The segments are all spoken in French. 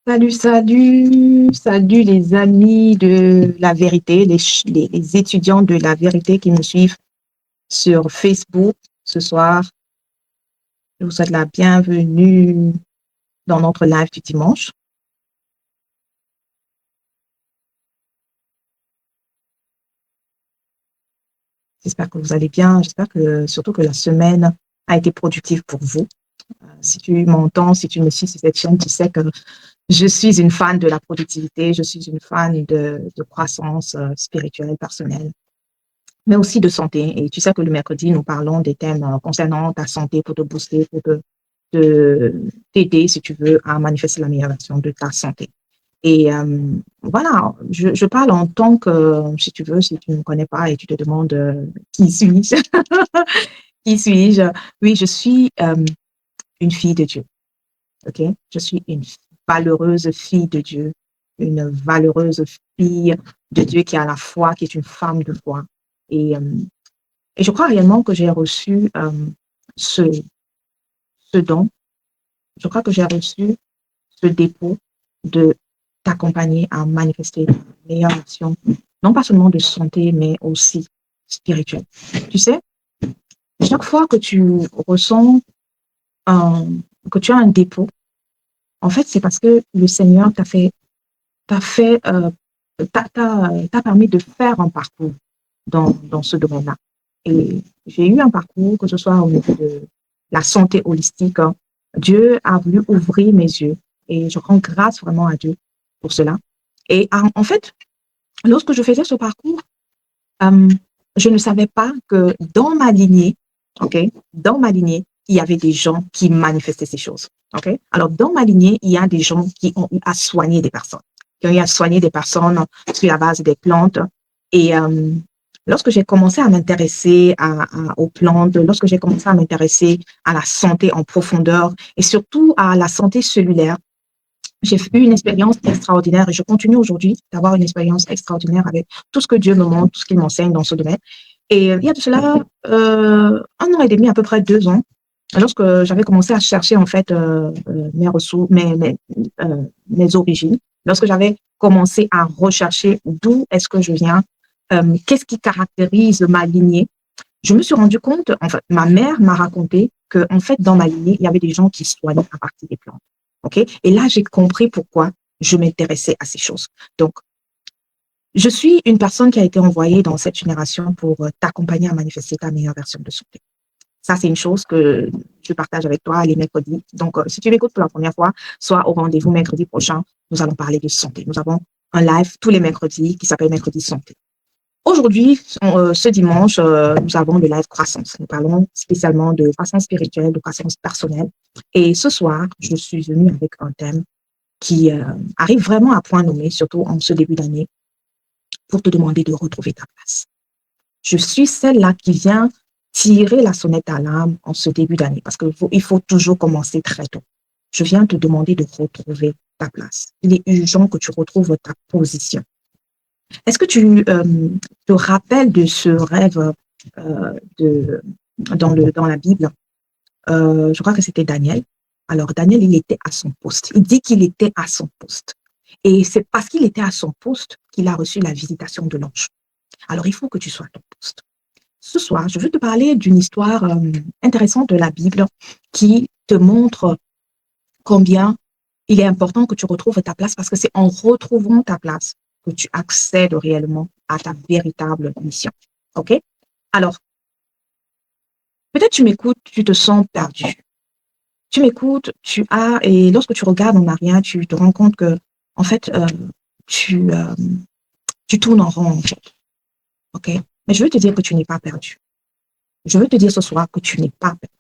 Salut les amis de la vérité, les étudiants de la vérité qui me suivent sur Facebook ce soir. Je vous souhaite la bienvenue dans notre live du dimanche. J'espère que vous allez bien. J'espère que surtout que la semaine a été productive pour vous. Si tu m'entends, si tu me suis sur cette chaîne, tu sais que je suis une fan de la productivité, je suis une fan de croissance spirituelle, personnelle, mais aussi de santé. Et tu sais que le mercredi, nous parlons des thèmes concernant ta santé pour te booster, pour t'aider, si tu veux, à manifester la meilleure version de ta santé. Et voilà, je parle en tant que, si tu veux, si tu ne me connais pas et tu te demandes qui suis-je, qui suis-je? Oui, je suis une fille de Dieu, ok? Je suis une valeureuse fille de Dieu, une valeureuse fille de Dieu qui a la foi, qui est une femme de foi. Et, euh, et je crois réellement que j'ai reçu ce, ce don. Je crois que j'ai reçu ce dépôt de t'accompagner à manifester la meilleure action, non pas seulement de santé, mais aussi spirituelle. Tu sais, chaque fois que tu ressens que tu as un dépôt, en fait, c'est parce que le Seigneur t'a permis de faire un parcours dans ce domaine-là. Et j'ai eu un parcours, que ce soit au niveau de la santé holistique. Dieu a voulu ouvrir mes yeux et je rends grâce vraiment à Dieu pour cela. Et en fait, lorsque je faisais ce parcours, euh, je ne savais pas que dans ma lignée, ok, dans ma lignée, il y avait des gens qui manifestaient ces choses. Ok. Alors, dans ma lignée, il y a des gens qui ont eu à soigner des personnes, qui ont eu à soigner des personnes sur la base des plantes. Et lorsque j'ai commencé à m'intéresser aux plantes, lorsque j'ai commencé à m'intéresser à la santé en profondeur et surtout à la santé cellulaire, j'ai eu une expérience extraordinaire et je continue aujourd'hui d'avoir une expérience extraordinaire avec tout ce que Dieu me montre, tout ce qu'il m'enseigne dans ce domaine. Et il y a de cela 1 an et demi, à peu près 2 ans, lorsque j'avais commencé à chercher en fait mes ressources, mes origines, lorsque j'avais commencé à rechercher d'où est-ce que je viens, qu'est-ce qui caractérise ma lignée, je me suis rendu compte, en fait, ma mère m'a raconté que en fait dans ma lignée, il y avait des gens qui soignaient à partir des plantes. Ok. Et là, j'ai compris pourquoi je m'intéressais à ces choses. Donc, je suis une personne qui a été envoyée dans cette génération pour t'accompagner à manifester ta meilleure version de santé. Ça, c'est une chose que je partage avec toi les mercredis. Donc, si tu m'écoutes pour la première fois, sois au rendez-vous mercredi prochain. Nous allons parler de santé. Nous avons un live tous les mercredis qui s'appelle Mercredi Santé. Aujourd'hui, ce dimanche, nous avons le live croissance. Nous parlons spécialement de croissance spirituelle, de croissance personnelle. Et ce soir, je suis venue avec un thème qui arrive vraiment à point nommé, surtout en ce début d'année, pour te demander de retrouver ta place. Je suis celle-là qui vient tirer la sonnette d'alarme en ce début d'année parce qu'il faut toujours commencer très tôt. Je viens te demander de retrouver ta place. Il est urgent que tu retrouves ta position. Est-ce que tu te rappelles de ce rêve dans la Bible? Je crois que c'était Daniel. Alors, Daniel, il était à son poste. Il dit qu'il était à son poste. Et c'est parce qu'il était à son poste qu'il a reçu la visitation de l'ange. Alors, il faut que tu sois à ton poste. Ce soir, je veux te parler d'une histoire intéressante de la Bible qui te montre combien il est important que tu retrouves ta place parce que c'est en retrouvant ta place que tu accèdes réellement à ta véritable mission. OK? Alors, peut-être tu m'écoutes, tu te sens perdu. Tu m'écoutes, et lorsque tu regardes en arrière, tu te rends compte que, en fait, tu, euh, tu tournes en rond, en fait. OK? Mais je veux te dire que tu n'es pas perdu. Je veux te dire ce soir que tu n'es pas perdu.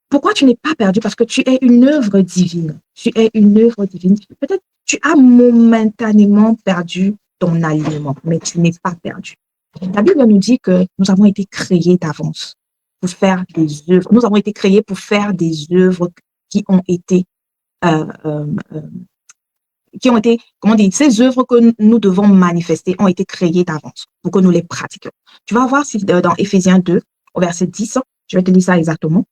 Pourquoi tu n'es pas perdu? Parce que tu es une œuvre divine. Tu es une œuvre divine. Peut-être tu as momentanément perdu ton alignement, mais tu n'es pas perdu. La Bible nous dit que nous avons été créés d'avance pour faire des œuvres. Nous avons été créés pour faire des œuvres qui ont été, euh, euh, euh, comment dire, ces œuvres que nous devons manifester ont été créées d'avance pour que nous les pratiquions. Tu vas voir si dans Éphésiens 2, au verset 10, je vais te lire ça exactement.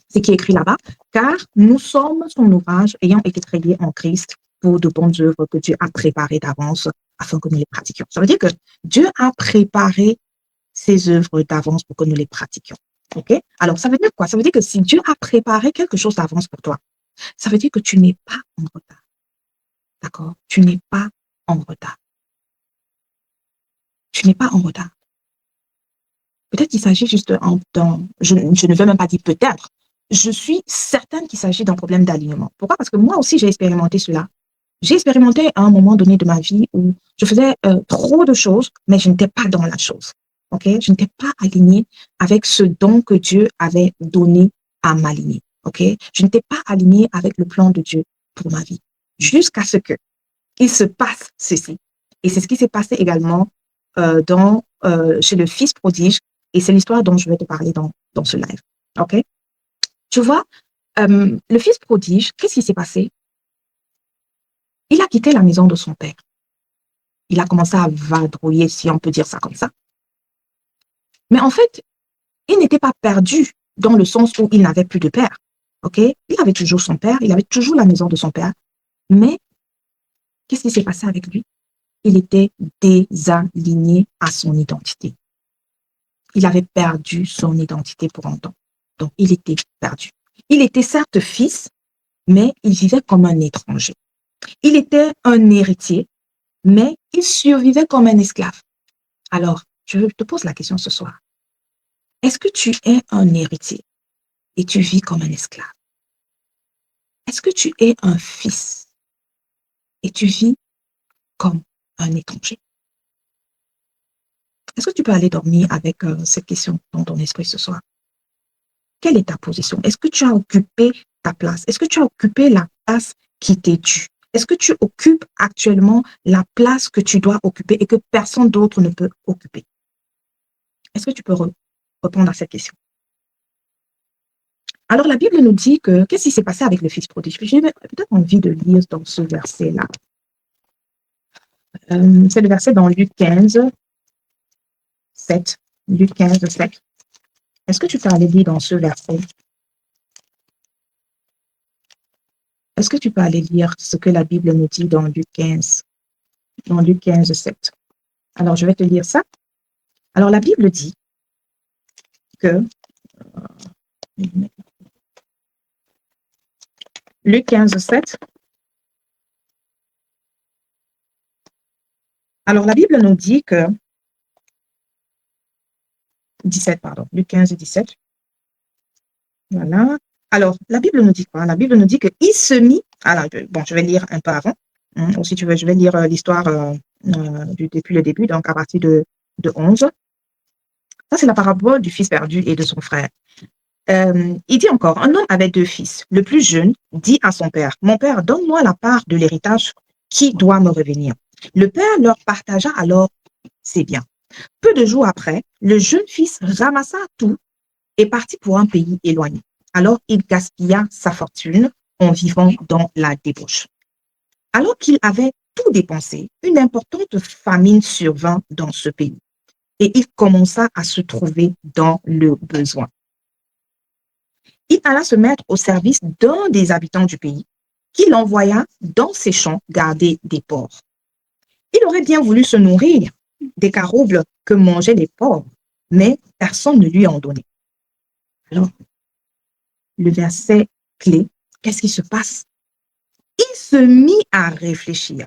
ce qui est écrit là-bas, car nous sommes son ouvrage ayant été créés en Christ pour de bonnes œuvres que Dieu a préparées d'avance afin que nous les pratiquions. Ça veut dire que Dieu a préparé ses œuvres d'avance pour que nous les pratiquions. OK? Alors, ça veut dire quoi? Ça veut dire que si Dieu a préparé quelque chose d'avance pour toi, ça veut dire que tu n'es pas en retard. D'accord? Tu n'es pas en retard. Tu n'es pas en retard. Peut-être qu'il s'agit juste je ne veux même pas dire peut-être. Je suis certaine qu'il s'agit d'un problème d'alignement. Pourquoi? Parce que moi aussi, j'ai expérimenté cela. J'ai expérimenté à un moment donné de ma vie où je faisais trop de choses, mais je n'étais pas dans la chose. OK? Je n'étais pas alignée avec ce don que Dieu avait donné à m'aligner. OK? Je n'étais pas alignée avec le plan de Dieu pour ma vie. Jusqu'à ce que il se passe ceci. Et c'est ce qui s'est passé également chez le fils prodige. Et c'est l'histoire dont je vais te parler dans ce live. OK? Tu vois, le fils prodige, qu'est-ce qui s'est passé? Il a quitté la maison de son père. Il a commencé à vadrouiller, si on peut dire ça comme ça. Mais en fait, il n'était pas perdu dans le sens où il n'avait plus de père. OK? Il avait toujours son père, il avait toujours la maison de son père. Mais qu'est-ce qui s'est passé avec lui? Il était désaligné à son identité. Il avait perdu son identité pour un temps. Donc, il était perdu. Il était certes fils, mais il vivait comme un étranger. Il était un héritier, mais il survivait comme un esclave. Alors, je te pose la question ce soir. Est-ce que tu es un héritier et tu vis comme un esclave? Est-ce que tu es un fils et tu vis comme un étranger? Est-ce que tu peux aller dormir avec cette question dans ton esprit ce soir? Quelle est ta position? Est-ce que tu as occupé ta place? Est-ce que tu as occupé la place qui t'est due? Est-ce que tu occupes actuellement la place que tu dois occuper et que personne d'autre ne peut occuper? Est-ce que tu peux répondre à cette question? Alors, la Bible nous dit que, qu'est-ce qui s'est passé avec le fils prodigue? J'ai peut-être envie de lire dans ce verset-là. C'est le verset dans Luc 15, 7. Luc 15, 7. Est-ce que tu peux aller lire dans ce verset? Est-ce que tu peux aller lire ce que la Bible nous dit dans Luc 15, 7? Alors, je vais te lire ça. Alors, la Bible dit que Luc 15, 7. Alors, la Bible nous dit que 17, pardon, Luc 15, 17. Voilà. Alors, la Bible nous dit quoi? La Bible nous dit qu'il se mit, alors, bon, je vais lire un peu avant, ou si tu veux, je vais lire l'histoire depuis le début, donc à partir de 11. Ça, c'est la parabole du fils perdu et de son frère. Il dit encore, un homme avait deux fils. Le plus jeune dit à son père, mon père, donne-moi la part de l'héritage qui doit me revenir. Le père leur partagea alors ses biens. Peu de jours après, le jeune fils ramassa tout et partit pour un pays éloigné. Alors il gaspilla sa fortune en vivant dans la débauche. Alors qu'il avait tout dépensé, une importante famine survint dans ce pays et il commença à se trouver dans le besoin. Il alla se mettre au service d'un des habitants du pays, qui l'envoya dans ses champs garder des porcs. Il aurait bien voulu se nourrir des caroubles que mangeaient les porcs, mais personne ne lui en donnait. Alors, le verset clé, qu'est-ce qui se passe? Il se mit à réfléchir.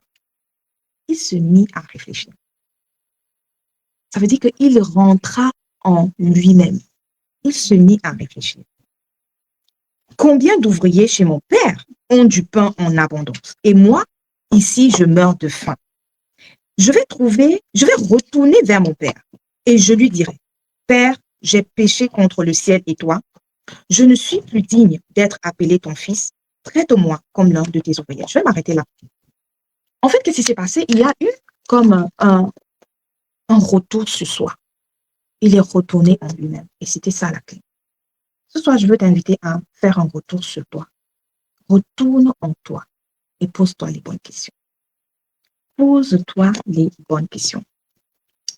Il se mit à réfléchir. Ça veut dire qu'il rentra en lui-même. Il se mit à réfléchir. Combien d'ouvriers chez mon père ont du pain en abondance? Et moi, ici, je meurs de faim. Je vais retourner vers mon père et je lui dirai, Père, j'ai péché contre le ciel et toi. Je ne suis plus digne d'être appelé ton fils. Traite-moi comme l'un de tes ouvriers. Je vais m'arrêter là. En fait, qu'est-ce qui s'est passé? Il y a eu comme un retour sur soi. Il est retourné en lui-même. Et c'était ça la clé. Ce soir, je veux t'inviter à faire un retour sur toi. Retourne en toi et pose-toi les bonnes questions. Pose-toi les bonnes questions.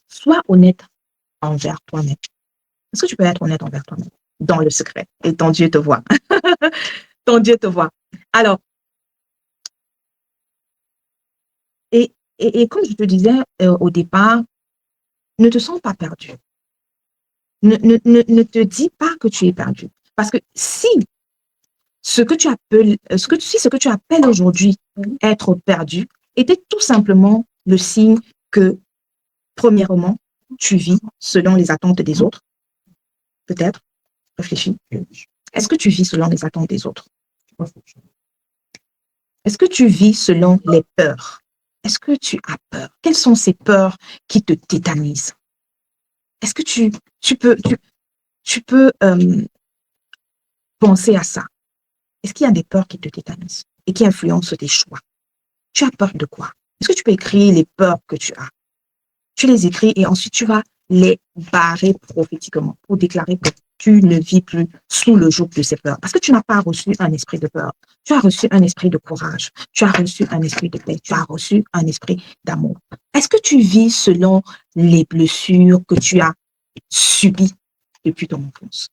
Sois honnête envers toi-même. Est-ce que tu peux être honnête envers toi-même? dans le secret et ton Dieu te voit. Ton Dieu te voit. Alors, et comme je te disais au départ, ne te sens pas perdu. Ne te dis pas que tu es perdu. Parce que si ce que tu appelles aujourd'hui être perdu était tout simplement le signe que, premièrement, tu vis selon les attentes des autres. Peut-être, réfléchis. Est-ce que tu vis selon les attentes des autres? Est-ce que tu vis selon les peurs? Est-ce que tu as peur? Quelles sont ces peurs qui te tétanisent? Est-ce que tu peux penser à ça? Est-ce qu'il y a des peurs qui te tétanisent et qui influencent tes choix? Tu as peur de quoi? Est-ce que tu peux écrire les peurs que tu as? Tu les écris et ensuite tu vas les barrer prophétiquement pour déclarer que tu ne vis plus sous le joug de ces peurs. Parce que tu n'as pas reçu un esprit de peur. Tu as reçu un esprit de courage. Tu as reçu un esprit de paix. Tu as reçu un esprit d'amour. Est-ce que tu vis selon les blessures que tu as subies depuis ton enfance?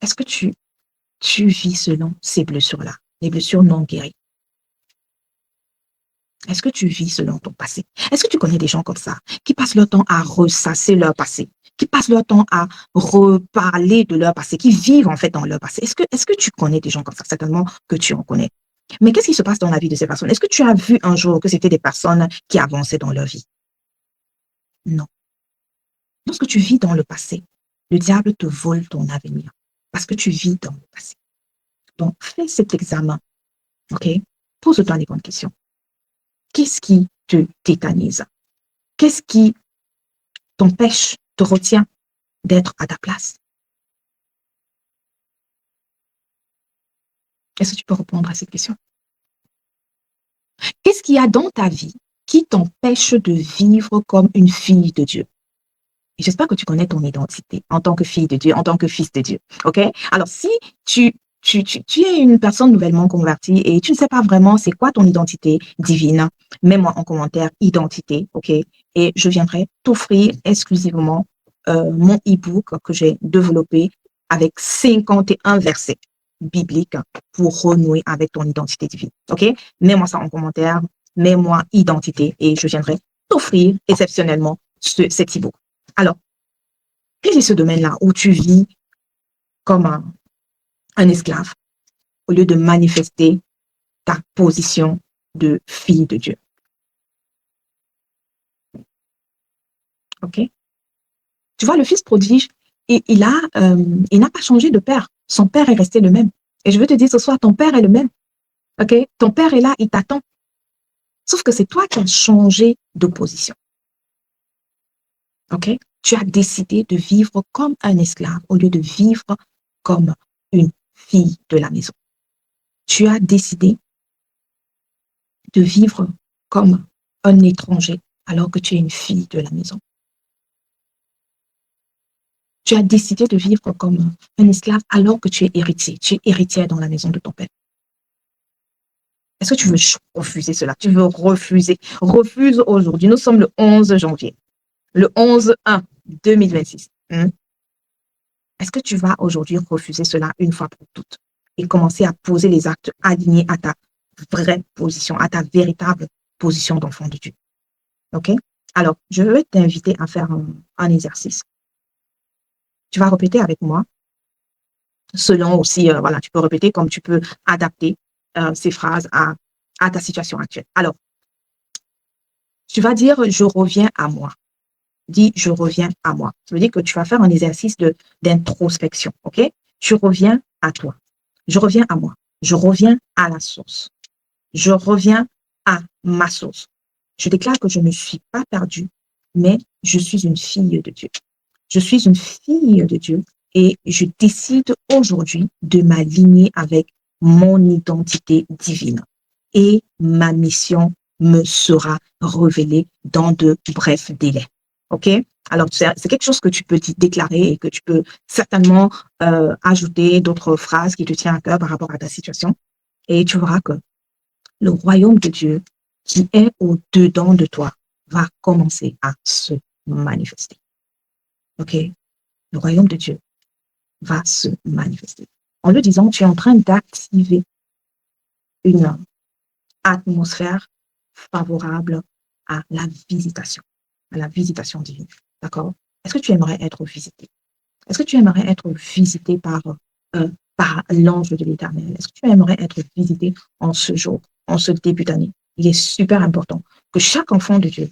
Est-ce que tu vis selon ces blessures-là, les blessures non guéries? Est-ce que tu vis selon ton passé? Est-ce que tu connais des gens comme ça, qui passent leur temps à ressasser leur passé, qui passent leur temps à reparler de leur passé, qui vivent en fait dans leur passé? Est-ce que tu connais des gens comme ça? Certainement que tu en connais. Mais qu'est-ce qui se passe dans la vie de ces personnes? Est-ce que tu as vu un jour que c'était des personnes qui avançaient dans leur vie? Non. Lorsque tu vis dans le passé, le diable te vole ton avenir parce que tu vis dans le passé. Donc, fais cet examen, ok? Pose-toi les bonnes questions. Qu'est-ce qui te tétanise? Qu'est-ce qui t'empêche, te retient d'être à ta place? Est-ce que tu peux répondre à cette question? Qu'est-ce qu'il y a dans ta vie qui t'empêche de vivre comme une fille de Dieu? Et j'espère que tu connais ton identité en tant que fille de Dieu, en tant que fils de Dieu. OK? Alors, si tu es une personne nouvellement convertie et tu ne sais pas vraiment c'est quoi ton identité divine, mets-moi en commentaire identité, OK? Et je viendrai t'offrir exclusivement mon e-book que j'ai développé avec 51 versets bibliques pour renouer avec ton identité divine. OK? Mets-moi ça en commentaire, mets-moi identité et je viendrai t'offrir exceptionnellement cet e-book. Alors, quel est ce domaine-là où tu vis comme un esclave au lieu de manifester ta position de fille de Dieu? OK? Tu vois, le fils prodige, il n'a pas changé de père. Son père est resté le même. Et je veux te dire ce soir, ton père est le même. OK? Ton père est là, il t'attend. Sauf que c'est toi qui as changé de position. OK? Tu as décidé de vivre comme un esclave au lieu de vivre comme une fille de la maison. Tu as décidé de vivre comme un étranger alors que tu es une fille de la maison. Tu as décidé de vivre comme un esclave alors que tu es héritier. Tu es héritière dans la maison de ton père. Est-ce que tu veux refuser cela? Tu veux refuser? Refuse aujourd'hui. Nous sommes le 11 janvier. Le 11/1/2026. Est-ce que tu vas aujourd'hui refuser cela une fois pour toutes et commencer à poser les actes alignés à ta vraie position, à ta véritable position d'enfant de Dieu? OK? Alors, je vais t'inviter à faire un exercice. Tu vas répéter avec moi, selon aussi, voilà, tu peux répéter comme tu peux adapter ces phrases à ta situation actuelle. Alors, tu vas dire « je reviens à moi ». Dis « je reviens à moi ». Ça veut dire que tu vas faire un exercice d'introspection, OK? Tu reviens à toi. Je reviens à moi. Je reviens à la source. Je reviens à ma source. Je déclare que je ne suis pas perdue, mais je suis une fille de Dieu. Je suis une fille de Dieu et je décide aujourd'hui de m'aligner avec mon identité divine. Et ma mission me sera révélée dans de brefs délais. OK? Alors, c'est quelque chose que tu peux déclarer et que tu peux certainement ajouter d'autres phrases qui te tiennent à cœur par rapport à ta situation. Et tu verras que le royaume de Dieu qui est au-dedans de toi va commencer à se manifester. OK? Le royaume de Dieu va se manifester. En le disant, tu es en train d'activer une atmosphère favorable à la visitation divine. D'accord? Est-ce que tu aimerais être visité? Est-ce que tu aimerais être visité par l'ange de l'Éternel? Est-ce que tu aimerais être visité en ce jour, en ce début d'année? Il est super important que chaque enfant de Dieu,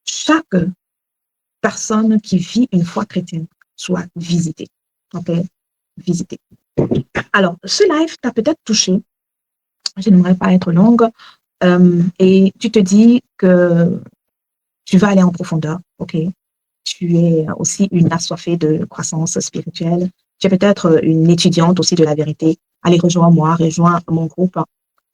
chaque personne qui vit une foi chrétienne soit visitée. OK? Visitée. Alors, ce live t'a peut-être touché. Je n'aimerais pas être longue. Et tu te dis que tu vas aller en profondeur. OK? Tu es aussi une assoiffée de croissance spirituelle. Tu es peut-être une étudiante aussi de la vérité. Allez, rejoins-moi, rejoins mon groupe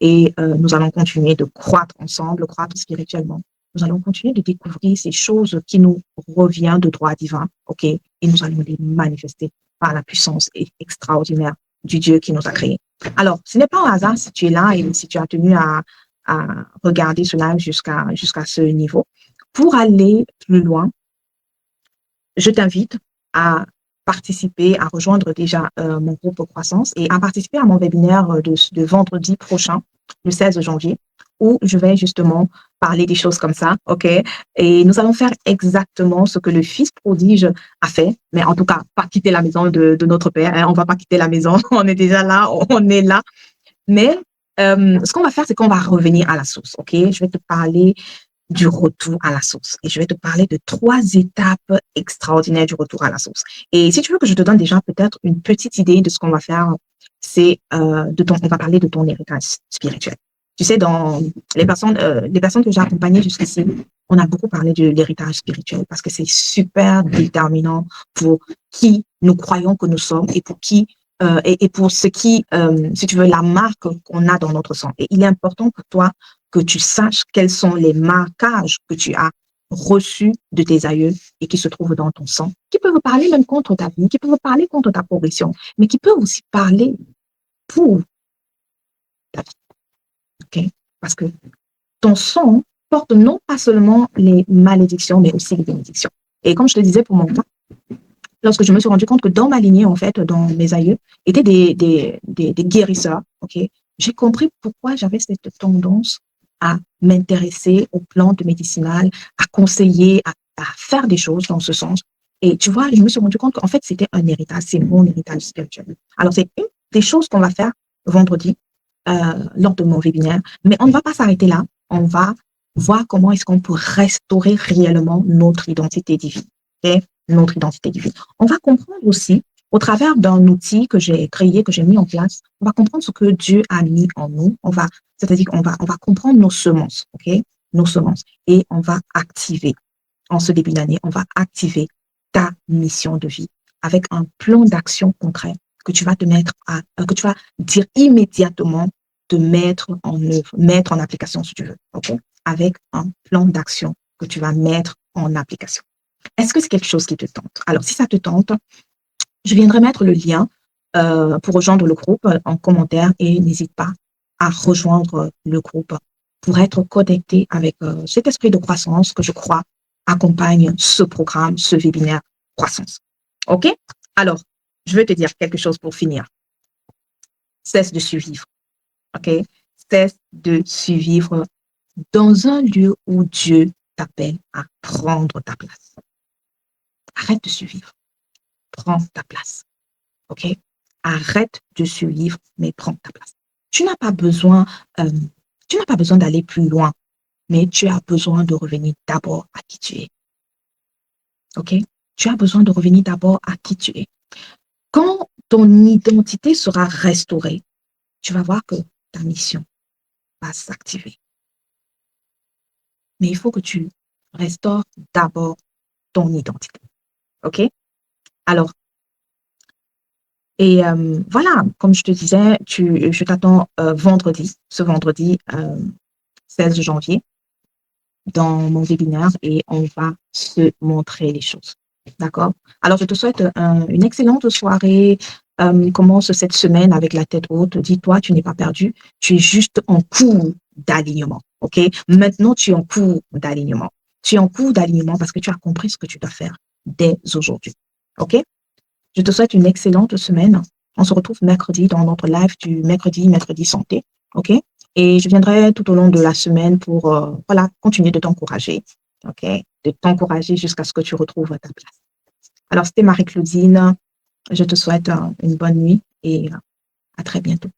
et nous allons continuer de croître ensemble, croître spirituellement. Nous allons continuer de découvrir ces choses qui nous reviennent de droit divin, OK? Et nous allons les manifester par la puissance extraordinaire du Dieu qui nous a créés. Alors, ce n'est pas un hasard si tu es là et si tu as tenu à regarder cela jusqu'à ce niveau. Pour aller plus loin, je t'invite à participer, à rejoindre déjà mon groupe Croissance et à participer à mon webinaire de vendredi prochain, le 16 janvier, où je vais justement parler des choses comme ça, OK? Et nous allons faire exactement ce que le Fils prodige a fait, mais en tout cas, pas quitter la maison de notre Père, hein, on va pas quitter la maison, on est déjà là, on est là, mais ce qu'on va faire, c'est qu'on va revenir à la source, OK? Je vais te parler du retour à la source. Et je vais te parler de 3 étapes extraordinaires du retour à la source. Et si tu veux que je te donne déjà peut-être une petite idée de ce qu'on va faire, c'est on va parler de ton héritage spirituel. Tu sais, dans les personnes que j'ai accompagnées jusqu'ici, on a beaucoup parlé de l'héritage spirituel parce que c'est super déterminant pour qui nous croyons que nous sommes et pour qui et pour ce qui, si tu veux, la marque qu'on a dans notre sang. Et il est important pour toi que tu saches quels sont les marquages que tu as reçus de tes aïeux et qui se trouvent dans ton sang, qui peuvent parler même contre ta vie, qui peuvent parler contre ta progression, mais qui peuvent aussi parler pour ta vie. Okay? Parce que ton sang porte non pas seulement les malédictions, mais aussi les bénédictions. Et comme je te disais pour mon cas, lorsque je me suis rendu compte que dans ma lignée, en fait, dans mes aïeux, étaient des guérisseurs, ok, j'ai compris pourquoi j'avais cette tendance à m'intéresser aux plantes médicinales, à conseiller, à faire des choses dans ce sens. Et tu vois, je me suis rendu compte qu'en fait, c'était un héritage, c'est mon héritage spirituel. Alors, c'est une des choses qu'on va faire vendredi lors de mon webinaire, mais on ne va pas s'arrêter là. On va voir comment est-ce qu'on peut restaurer réellement notre identité divine. Okay? Notre identité divine. On va comprendre aussi, au travers d'un outil que j'ai créé, que j'ai mis en place, on va comprendre ce que Dieu a mis en nous. C'est-à-dire qu'on va comprendre nos semences, ok? Nos semences. Et on va activer, en ce début d'année, on va activer ta mission de vie avec un plan d'action concret que tu vas que tu vas dire immédiatement de mettre en œuvre, mettre en application si tu veux, ok? Avec un plan d'action que tu vas mettre en application. Est-ce que c'est quelque chose qui te tente? Alors, si ça te tente, je viendrai mettre le lien pour rejoindre le groupe en commentaire et n'hésite pas à rejoindre le groupe pour être connecté avec cet esprit de croissance que je crois accompagne ce programme, ce webinaire croissance. OK? Alors, je veux te dire quelque chose pour finir. Cesse de survivre. OK? Cesse de survivre dans un lieu où Dieu t'appelle à prendre ta place. Arrête de survivre. Prends ta place. OK? Arrête de survivre, mais prends ta place. Tu n'as pas besoin d'aller plus loin, mais tu as besoin de revenir d'abord à qui tu es. OK? Tu as besoin de revenir d'abord à qui tu es. Quand ton identité sera restaurée, tu vas voir que ta mission va s'activer. Mais il faut que tu restaures d'abord ton identité. OK? Alors, et voilà, comme je te disais, je t'attends ce vendredi 16 janvier, dans mon webinaire et on va se montrer les choses. D'accord? Alors, je te souhaite une excellente soirée. Commence cette semaine avec la tête haute. Dis-toi, tu n'es pas perdu. Tu es juste en cours d'alignement. OK? Maintenant, tu es en cours d'alignement. Tu es en cours d'alignement parce que tu as compris ce que tu dois faire dès aujourd'hui. OK? Je te souhaite une excellente semaine. On se retrouve mercredi dans notre live du mercredi santé. OK? Et je viendrai tout au long de la semaine pour voilà, continuer de t'encourager. OK? De t'encourager jusqu'à ce que tu retrouves ta place. Alors, c'était Marie-Claudine. Je te souhaite une bonne nuit et à très bientôt.